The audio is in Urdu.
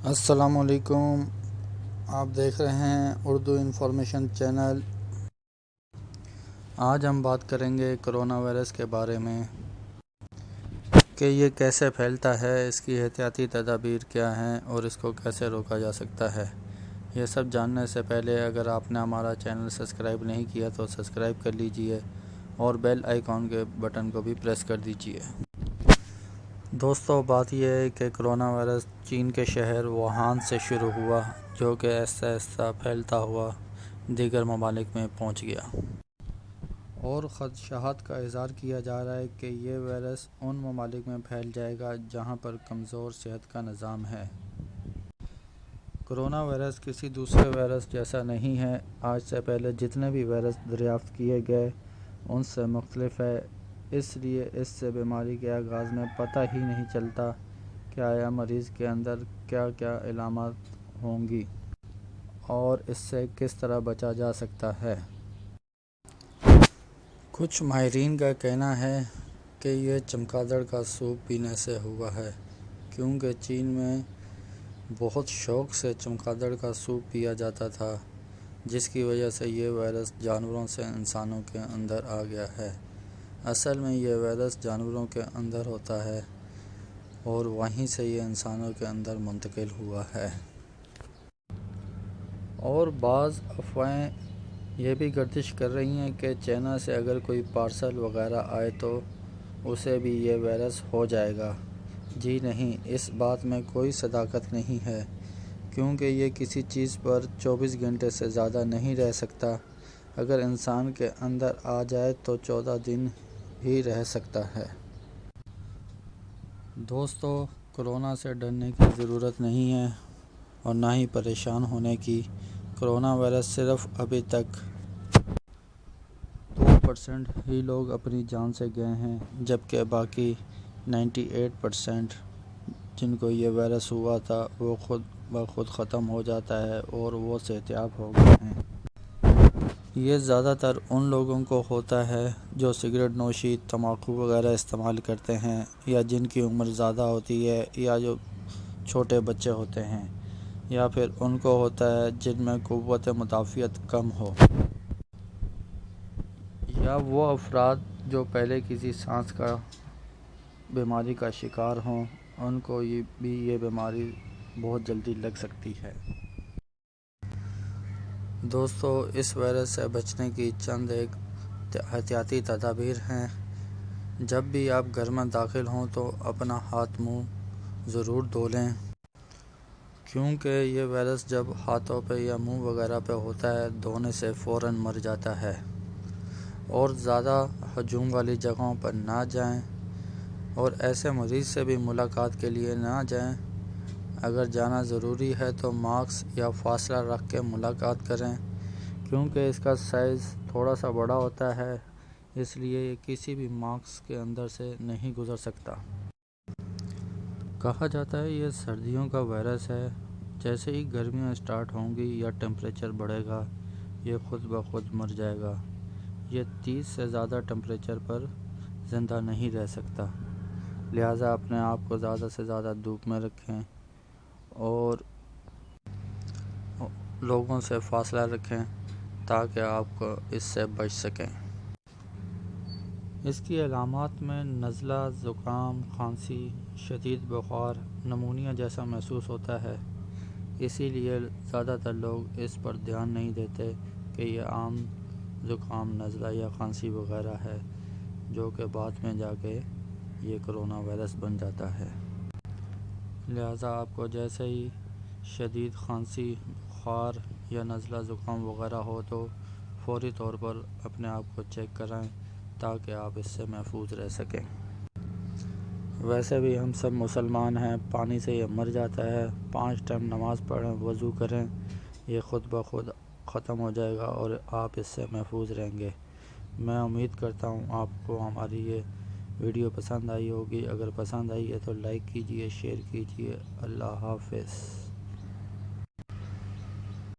السلام علیکم، آپ دیکھ رہے ہیں اردو انفارمیشن چینل۔ آج ہم بات کریں گے کرونا وائرس کے بارے میں کہ یہ کیسے پھیلتا ہے، اس کی احتیاطی تدابیر کیا ہیں اور اس کو کیسے روکا جا سکتا ہے۔ یہ سب جاننے سے پہلے اگر آپ نے ہمارا چینل سبسکرائب نہیں کیا تو سبسکرائب کر لیجئے اور بیل آئیکن کے بٹن کو بھی پریس کر دیجئے۔ دوستو، بات یہ ہے کہ کرونا وائرس چین کے شہر ووہان سے شروع ہوا، جو کہ آہستہ آہستہ پھیلتا ہوا دیگر ممالک میں پہنچ گیا، اور خدشات کا اظہار کیا جا رہا ہے کہ یہ وائرس ان ممالک میں پھیل جائے گا جہاں پر کمزور صحت کا نظام ہے۔ کرونا وائرس کسی دوسرے وائرس جیسا نہیں ہے۔ آج سے پہلے جتنے بھی وائرس دریافت کیے گئے ان سے مختلف ہے، اس لیے اس سے بیماری کے آغاز میں پتہ ہی نہیں چلتا کہ آیا مریض کے اندر کیا کیا علامات ہوں گی اور اس سے کس طرح بچا جا سکتا ہے۔ کچھ ماہرین کا کہنا ہے کہ یہ چمگادڑ کا سوپ پینے سے ہوا ہے، کیونکہ چین میں بہت شوق سے چمگادڑ کا سوپ پیا جاتا تھا، جس کی وجہ سے یہ وائرس جانوروں سے انسانوں کے اندر آ گیا ہے۔ اصل میں یہ وائرس جانوروں کے اندر ہوتا ہے اور وہیں سے یہ انسانوں کے اندر منتقل ہوا ہے۔ اور بعض افواہیں یہ بھی گردش کر رہی ہیں کہ چائنا سے اگر کوئی پارسل وغیرہ آئے تو اسے بھی یہ وائرس ہو جائے گا۔ جی نہیں، اس بات میں کوئی صداقت نہیں ہے، کیونکہ یہ کسی چیز پر 24 گھنٹے سے زیادہ نہیں رہ سکتا۔ اگر انسان کے اندر آ جائے تو 14 دن ہی رہ سکتا ہے۔ دوستو، کرونا سے ڈرنے کی ضرورت نہیں ہے اور نہ ہی پریشان ہونے کی۔ کرونا وائرس صرف ابھی تک 2% ہی لوگ اپنی جان سے گئے ہیں، جبکہ باقی 98% جن کو یہ وائرس ہوا تھا وہ خود بخود ختم ہو جاتا ہے اور وہ صحت یاب ہو گئے ہیں۔ یہ زیادہ تر ان لوگوں کو ہوتا ہے جو سگریٹ نوشی، تمباکو وغیرہ استعمال کرتے ہیں، یا جن کی عمر زیادہ ہوتی ہے، یا جو چھوٹے بچے ہوتے ہیں، یا پھر ان کو ہوتا ہے جن میں قوت مدافعت کم ہو، یا وہ افراد جو پہلے کسی سانس کا بیماری کا شکار ہوں، ان کو بھی یہ بیماری بہت جلدی لگ سکتی ہے۔ دوستو، اس وائرس سے بچنے کی چند ایک احتیاطی تدابیر ہیں۔ جب بھی آپ گھر میں داخل ہوں تو اپنا ہاتھ منہ ضرور دھو لیں، کیونکہ یہ وائرس جب ہاتھوں پہ یا منہ وغیرہ پہ ہوتا ہے دھونے سے فوراً مر جاتا ہے۔ اور زیادہ ہجوم والی جگہوں پر نہ جائیں اور ایسے مریض سے بھی ملاقات کے لیے نہ جائیں۔ اگر جانا ضروری ہے تو ماسک یا فاصلہ رکھ کے ملاقات کریں، کیونکہ اس کا سائز تھوڑا سا بڑا ہوتا ہے، اس لیے یہ کسی بھی ماسک کے اندر سے نہیں گزر سکتا۔ کہا جاتا ہے یہ سردیوں کا وائرس ہے، جیسے ہی گرمیاں سٹارٹ ہوں گی یا ٹمپریچر بڑھے گا یہ خود بخود مر جائے گا۔ یہ 30 سے زیادہ ٹمپریچر پر زندہ نہیں رہ سکتا، لہٰذا اپنے آپ کو زیادہ سے زیادہ دھوپ میں رکھیں اور لوگوں سے فاصلہ رکھیں تاکہ آپ کو اس سے بچ سکیں۔ اس کی علامات میں نزلہ، زکام، کھانسی، شدید بخار، نمونیا جیسا محسوس ہوتا ہے۔ اسی لیے زیادہ تر لوگ اس پر دھیان نہیں دیتے کہ یہ عام زکام، نزلہ یا کھانسی وغیرہ ہے، جو کہ بعد میں جا کے یہ کرونا وائرس بن جاتا ہے۔ لہٰذا آپ کو جیسے ہی شدید کھانسی، بخار یا نزلہ، زکام وغیرہ ہو تو فوری طور پر اپنے آپ کو چیک کرائیں تاکہ آپ اس سے محفوظ رہ سکیں۔ ویسے بھی ہم سب مسلمان ہیں، پانی سے یہ مر جاتا ہے۔ 5 ٹائم نماز پڑھیں، وضو کریں، یہ خود بخود ختم ہو جائے گا اور آپ اس سے محفوظ رہیں گے۔ میں امید کرتا ہوں آپ کو ہماری یہ ویڈیو پسند آئی ہوگی۔ اگر پسند آئی ہے تو لائک کیجئے، شیئر کیجئے۔ اللہ حافظ۔